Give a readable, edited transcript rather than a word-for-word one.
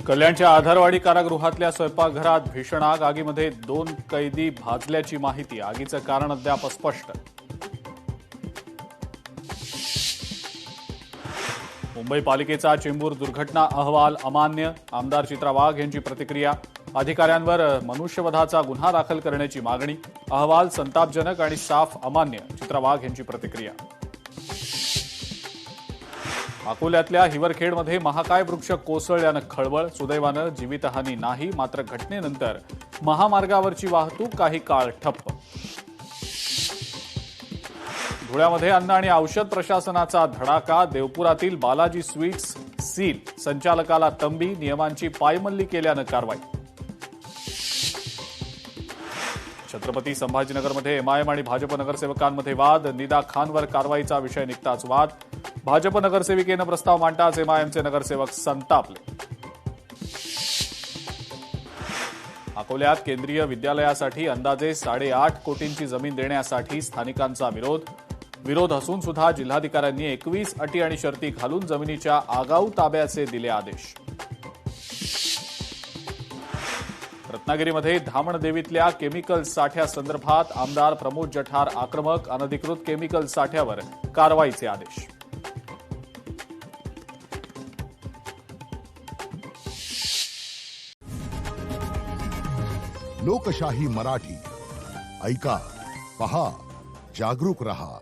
कल्याणच्या आधारवाडी कारागृहातल्या स्वयंपाकघरात भीषण आग. आगीमध्ये 2 कैदी भाजल्याची माहिती. आगीचं कारण अद्याप अस्पष्ट. मुंबई पालिकेचा चेंबूर दुर्घटना अहवाल अमान्य. आमदार चित्रा वाघ यांची प्रतिक्रिया. अधिकाऱ्यांवर मनुष्यवधाचा गुन्हा दाखल करण्याची मागणी. अहवाल संतापजनक आणि साफ अमान्य. चित्रा वाघ यांची प्रतिक्रिया. अकोल्यातल्या हिवरखेडमध्ये महाकाय वृक्ष कोसळल्यानं खळबळ. सुदैवानं जीवितहानी नाही, मात्र घटनेनंतर महामार्गावरची वाहतूक काही काळ ठप्प. धुळ्यामध्ये अन्न आणि औषध प्रशासनाचा धडाका. देवपुरातील बालाजी स्वीट्स सील. संचालकाला तंबी. नियमांची पायमल्ली केल्यानं कारवाई. छत्रपती संभाजीनगरमध्ये एमआयएम आणि भाजप नगरसेवकांमध्ये वाद. निदा खानवर कारवाईचा विषय निघताच वाद. भाजप नगरसेविकेनं प्रस्ताव मांडताच एमआयएमचे नगरसेवक संतापले. अकोल्यात केंद्रीय विद्यालयासाठी अंदाजे 8.5 कोटींची जमीन देण्यासाठी स्थानिकांचा विरोध असून सुद्धा जिल्हाधिकाऱ्यांनी 21 अटी आणि शर्ती घालून जमिनीच्या आगाऊ ताब्याचे दिले आदेश. रत्नागिरीमध्ये धामणदेवीतल्या केमिकल साठ्यासंदर्भात आमदार प्रमोद जठार आक्रमक. अनधिकृत केमिकल साठ्यावर कारवाईचे आदेश. लोकशाही मराठी ऐका, पहा, जागरूक रहा.